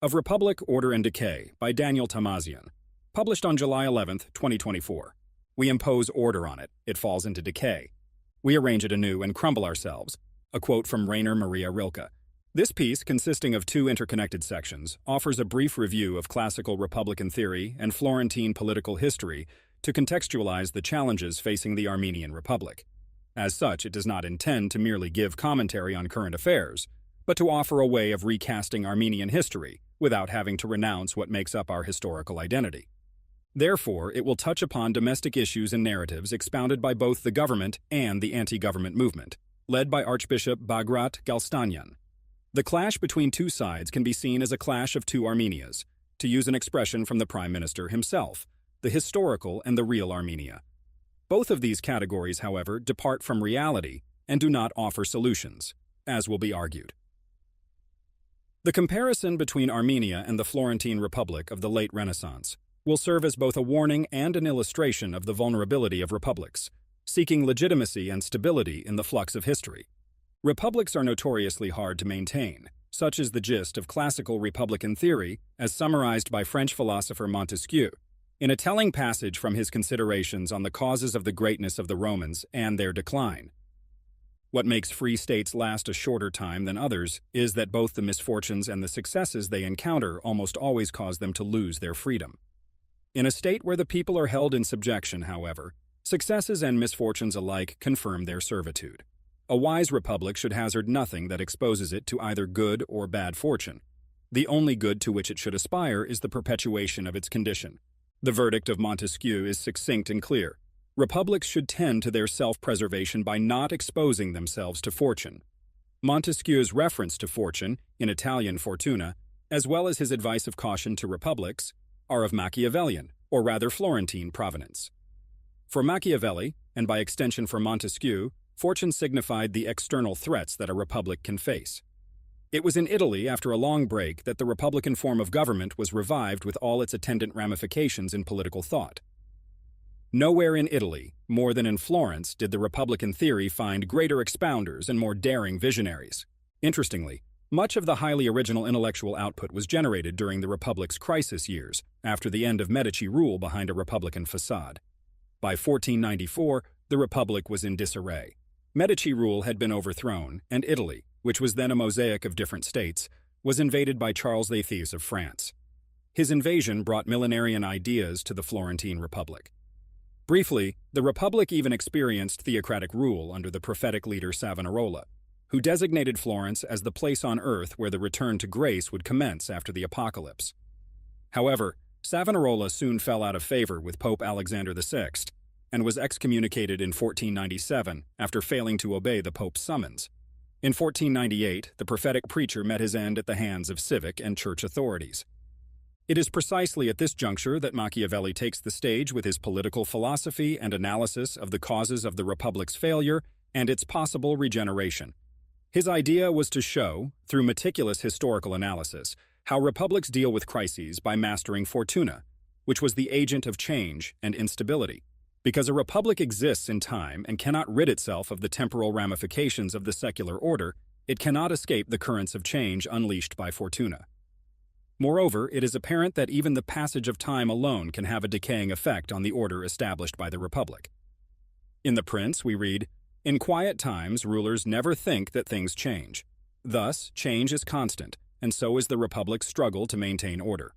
of Republic, Order, and Decay by Daniel Tamazian, published on July 11, 2024. We impose order on it, it falls into decay. We arrange it anew and crumble ourselves. A quote from Rainer Maria Rilke. This piece, consisting of two interconnected sections, offers a brief review of classical Republican theory and Florentine political history to contextualize the challenges facing the Armenian Republic. As such, it does not intend to merely give commentary on current affairs, but to offer a way of recasting Armenian history without having to renounce what makes up our historical identity. Therefore, it will touch upon domestic issues and narratives expounded by both the government and the anti-government movement, led by Archbishop Bagrat Galstanyan. The clash between two sides can be seen as a clash of two Armenias, to use an expression from the Prime Minister himself, the historical and the real Armenia. Both of these categories, however, depart from reality and do not offer solutions, as will be argued. The comparison between Armenia and the Florentine Republic of the late Renaissance will serve as both a warning and an illustration of the vulnerability of republics, seeking legitimacy and stability in the flux of history. Republics are notoriously hard to maintain. Such is the gist of classical republican theory, as summarized by French philosopher Montesquieu, in a telling passage from his considerations on the causes of the greatness of the Romans and their decline. What makes free states last a shorter time than others is that both the misfortunes and the successes they encounter almost always cause them to lose their freedom. In a state where the people are held in subjection, however, successes and misfortunes alike confirm their servitude. A wise republic should hazard nothing that exposes it to either good or bad fortune. The only good to which it should aspire is the perpetuation of its condition. The verdict of Montesquieu is succinct and clear. Republics should tend to their self-preservation by not exposing themselves to fortune. Montesquieu's reference to fortune, in Italian fortuna, as well as his advice of caution to republics, are of Machiavellian, or rather Florentine, provenance. For Machiavelli, and by extension for Montesquieu, fortune signified the external threats that a republic can face. It was in Italy, after a long break, that the republican form of government was revived with all its attendant ramifications in political thought. Nowhere in Italy, more than in Florence, did the republican theory find greater expounders and more daring visionaries. Interestingly, much of the highly original intellectual output was generated during the Republic's crisis years, after the end of Medici rule behind a republican facade. By 1494, the Republic was in disarray. Medici rule had been overthrown, and Italy, which was then a mosaic of different states, was invaded by Charles VIII of France. His invasion brought millenarian ideas to the Florentine Republic. Briefly, the Republic even experienced theocratic rule under the prophetic leader Savonarola, who designated Florence as the place on earth where the return to grace would commence after the apocalypse. However, Savonarola soon fell out of favor with Pope Alexander VI, and was excommunicated in 1497 after failing to obey the Pope's summons. In 1498, the prophetic preacher met his end at the hands of civic and church authorities. It is precisely at this juncture that Machiavelli takes the stage with his political philosophy and analysis of the causes of the Republic's failure and its possible regeneration. His idea was to show, through meticulous historical analysis, how republics deal with crises by mastering fortuna, which was the agent of change and instability. Because a republic exists in time and cannot rid itself of the temporal ramifications of the secular order, it cannot escape the currents of change unleashed by fortuna. Moreover, it is apparent that even the passage of time alone can have a decaying effect on the order established by the republic. In The Prince, we read, "In quiet times, rulers never think that things change. Thus, change is constant, and so is the republic's struggle to maintain order."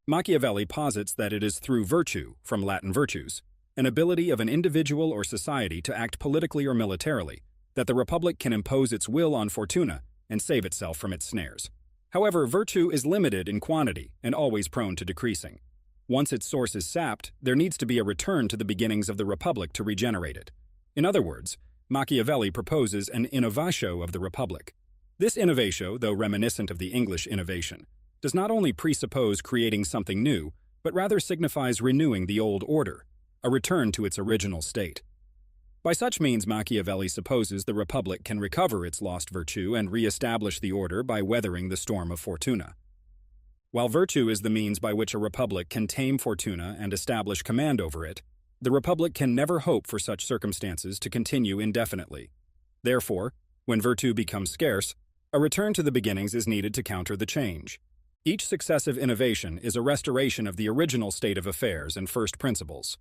Machiavelli posits that it is through virtue, from Latin virtus, an ability of an individual or society to act politically or militarily, that the republic can impose its will on fortuna and save itself from its snares. However, virtue is limited in quantity and always prone to decreasing. Once its source is sapped, there needs to be a return to the beginnings of the republic to regenerate it. In other words, Machiavelli proposes an innovatio of the republic. This innovatio, though reminiscent of the English innovation, does not only presuppose creating something new, but rather signifies renewing the old order, a return to its original state. By such means, Machiavelli supposes the republic can recover its lost virtue and re-establish the order by weathering the storm of fortuna. While virtue is the means by which a republic can tame fortuna and establish command over it, the republic can never hope for such circumstances to continue indefinitely. Therefore, when virtue becomes scarce, a return to the beginnings is needed to counter the change. Each successive innovation is a restoration of the original state of affairs and first principles.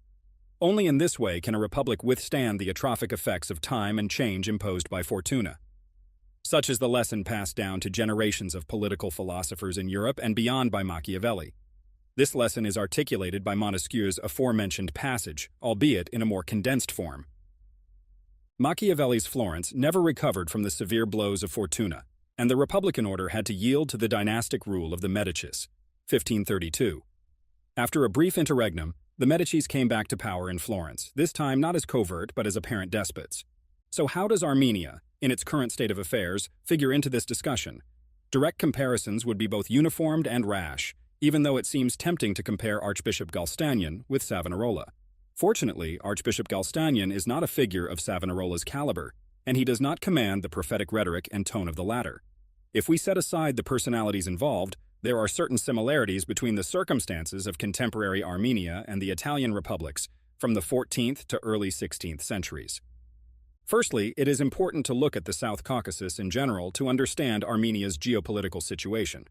Only in this way can a republic withstand the atrophic effects of time and change imposed by fortuna. Such is the lesson passed down to generations of political philosophers in Europe and beyond by Machiavelli. This lesson is articulated by Montesquieu's aforementioned passage, albeit in a more condensed form. Machiavelli's Florence never recovered from the severe blows of fortuna, and the Republican order had to yield to the dynastic rule of the Medicis, 1532. After a brief interregnum, the Medicis came back to power in Florence, this time not as covert but as apparent despots. So how does Armenia, in its current state of affairs, figure into this discussion? Direct comparisons would be both uniformed and rash, even though it seems tempting to compare Archbishop Galstanian with Savonarola. Fortunately, Archbishop Galstanian is not a figure of Savonarola's caliber, and he does not command the prophetic rhetoric and tone of the latter. If we set aside the personalities involved, there are certain similarities between the circumstances of contemporary Armenia and the Italian republics from the 14th to early 16th centuries. Firstly, it is important to look at the South Caucasus in general to understand Armenia's geopolitical situation.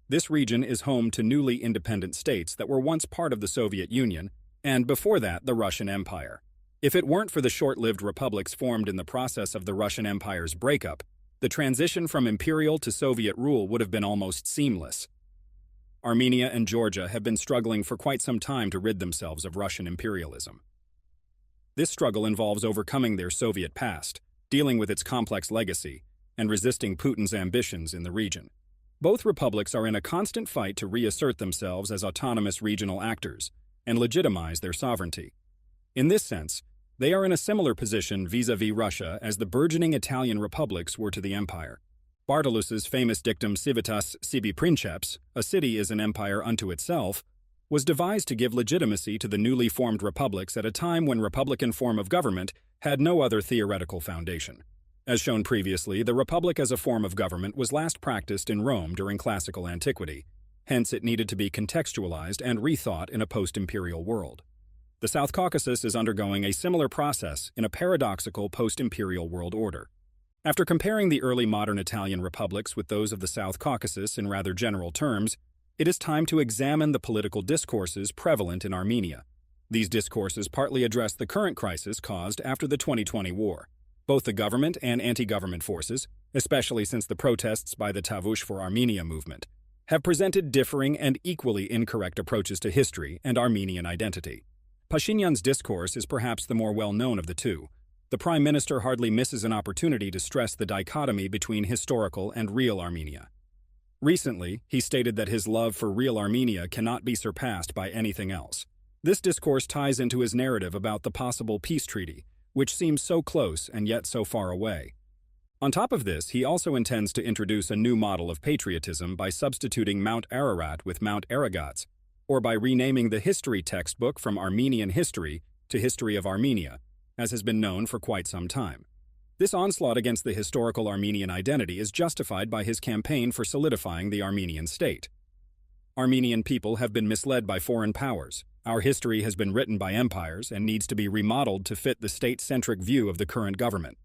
This region is home to newly independent states that were once part of the Soviet Union, and before that, the Russian Empire. If it weren't for the short-lived republics formed in the process of the Russian Empire's breakup, the transition from imperial to Soviet rule would have been almost seamless. Armenia and Georgia have been struggling for quite some time to rid themselves of Russian imperialism. This struggle involves overcoming their Soviet past, dealing with its complex legacy, and resisting Putin's ambitions in the region. Both republics are in a constant fight to reassert themselves as autonomous regional actors and legitimize their sovereignty. In this sense, they are in a similar position vis-à-vis Russia as the burgeoning Italian republics were to the empire. Bartolus' famous dictum civitas sibi princeps, a city is an empire unto itself, was devised to give legitimacy to the newly formed republics at a time when republican form of government had no other theoretical foundation. As shown previously, the republic as a form of government was last practiced in Rome during classical antiquity. Hence, it needed to be contextualized and rethought in a post-imperial world. The South Caucasus is undergoing a similar process in a paradoxical post-imperial world order. After comparing the early modern Italian republics with those of the South Caucasus in rather general terms, it is time to examine the political discourses prevalent in Armenia. These discourses partly address the current crisis caused after the 2020 war. Both the government and anti-government forces, especially since the protests by the Tavush for Armenia movement, have presented differing and equally incorrect approaches to history and Armenian identity. Pashinyan's discourse is perhaps the more well-known of the two. The Prime Minister hardly misses an opportunity to stress the dichotomy between historical and real Armenia. Recently, he stated that his love for real Armenia cannot be surpassed by anything else. This discourse ties into his narrative about the possible peace treaty, which seems so close and yet so far away. On top of this, he also intends to introduce a new model of patriotism by substituting Mount Ararat with Mount Aragats, or by renaming the history textbook from Armenian History to History of Armenia, as has been known for quite some time. This onslaught against the historical Armenian identity is justified by his campaign for solidifying the Armenian state. Armenian people have been misled by foreign powers. Our history has been written by empires and needs to be remodeled to fit the state-centric view of the current government.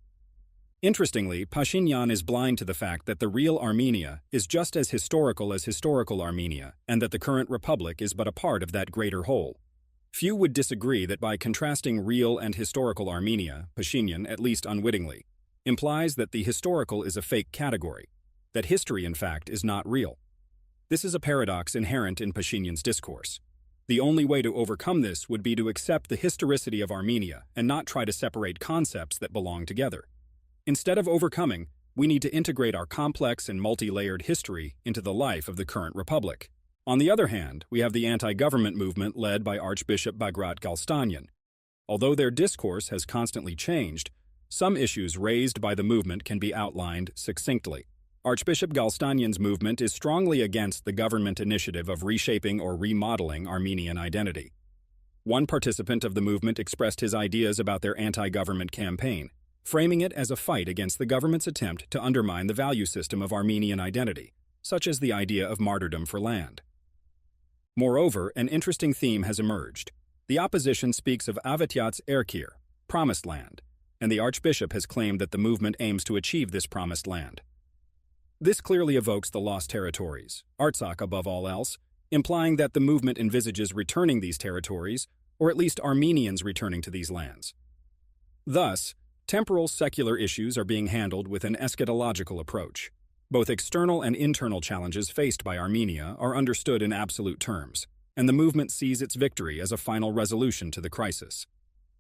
Interestingly, Pashinyan is blind to the fact that the real Armenia is just as historical Armenia, and that the current republic is but a part of that greater whole. Few would disagree that by contrasting real and historical Armenia, Pashinyan, at least unwittingly, implies that the historical is a fake category, that history, in fact, is not real. This is a paradox inherent in Pashinyan's discourse. The only way to overcome this would be to accept the historicity of Armenia and not try to separate concepts that belong together. Instead of overcoming, we need to integrate our complex and multi-layered history into the life of the current republic. On the other hand, we have the anti-government movement led by Archbishop Bagrat Galstanian. Although their discourse has constantly changed, some issues raised by the movement can be outlined succinctly. Archbishop Galstanian's movement is strongly against the government initiative of reshaping or remodeling Armenian identity. One participant of the movement expressed his ideas about their anti-government campaign, framing it as a fight against the government's attempt to undermine the value system of Armenian identity, such as the idea of martyrdom for land. Moreover, an interesting theme has emerged. The opposition speaks of Avatyat's Erkir, promised land, and the archbishop has claimed that the movement aims to achieve this promised land. This clearly evokes the lost territories, Artsakh above all else, implying that the movement envisages returning these territories, or at least Armenians returning to these lands. Thus, temporal secular issues are being handled with an eschatological approach. Both external and internal challenges faced by Armenia are understood in absolute terms, and the movement sees its victory as a final resolution to the crisis.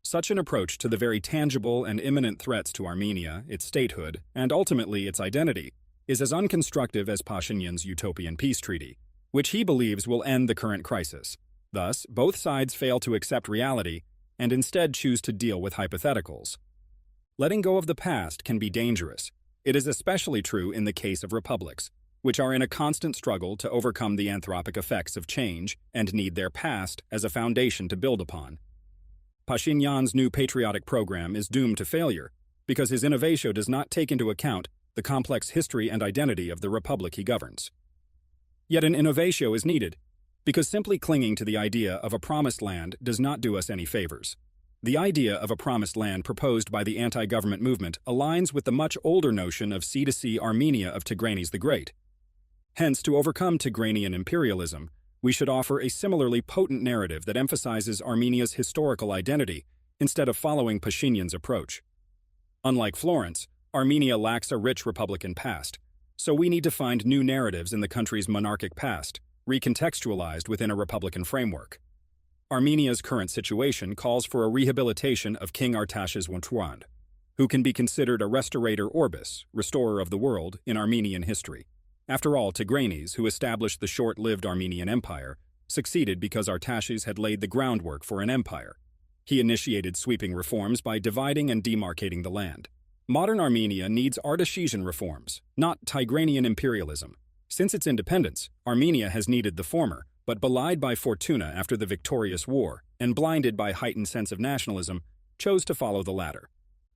Such an approach to the very tangible and imminent threats to Armenia, its statehood, and ultimately its identity, is as unconstructive as Pashinyan's utopian peace treaty, which he believes will end the current crisis. Thus, both sides fail to accept reality and instead choose to deal with hypotheticals. Letting go of the past can be dangerous. It is especially true in the case of republics, which are in a constant struggle to overcome the anthropic effects of change and need their past as a foundation to build upon. Pashinyan's new patriotic program is doomed to failure because his innovation does not take into account the complex history and identity of the republic he governs. Yet an innovation is needed, because simply clinging to the idea of a promised land does not do us any favors. The idea of a promised land proposed by the anti-government movement aligns with the much older notion of sea-to-sea Armenia of Tigranes the Great. Hence, to overcome Tigranian imperialism, we should offer a similarly potent narrative that emphasizes Armenia's historical identity instead of following Pashinyan's approach. Unlike Florence, Armenia lacks a rich republican past, so we need to find new narratives in the country's monarchic past, recontextualized within a republican framework. Armenia's current situation calls for a rehabilitation of King Artashes I, who can be considered a restaurator orbis, restorer of the world, in Armenian history. After all, Tigranes, who established the short-lived Armenian Empire, succeeded because Artashes had laid the groundwork for an empire. He initiated sweeping reforms by dividing and demarcating the land. Modern Armenia needs Artashesan reforms, not Tigranian imperialism. Since its independence, Armenia has needed the former, but belied by Fortuna after the victorious war, and blinded by heightened sense of nationalism, chose to follow the latter.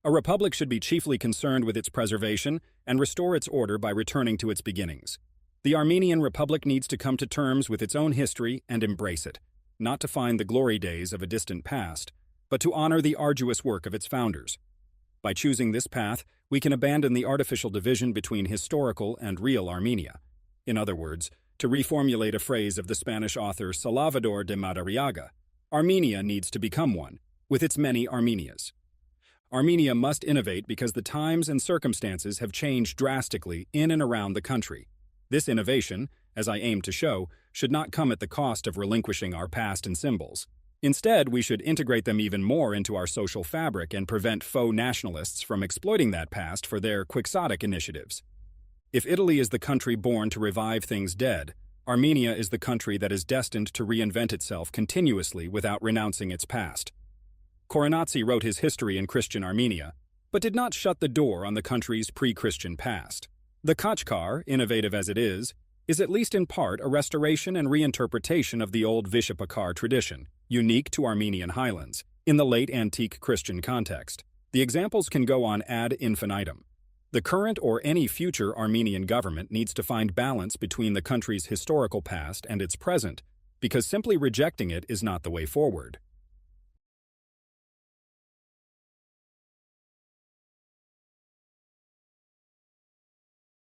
A republic should be chiefly concerned with its preservation and restore its order by returning to its beginnings. The Armenian Republic needs to come to terms with its own history and embrace it, not to find the glory days of a distant past, but to honor the arduous work of its founders. By choosing this path, we can abandon the artificial division between historical and real Armenia. In other words, to reformulate a phrase of the Spanish author Salvador de Madariaga, Armenia needs to become one, with its many Armenias. Armenia must innovate because the times and circumstances have changed drastically in and around the country. This innovation, as I aim to show, should not come at the cost of relinquishing our past and symbols. Instead, we should integrate them even more into our social fabric and prevent faux nationalists from exploiting that past for their quixotic initiatives. If Italy is the country born to revive things dead, Armenia is the country that is destined to reinvent itself continuously without renouncing its past. Koronatsi wrote his history in Christian Armenia, but did not shut the door on the country's pre-Christian past. The Kachkar, innovative as it is at least in part a restoration and reinterpretation of the old Vishapakar tradition, unique to Armenian highlands, in the late antique Christian context. The examples can go on ad infinitum. The current or any future Armenian government needs to find balance between the country's historical past and its present, because simply rejecting it is not the way forward.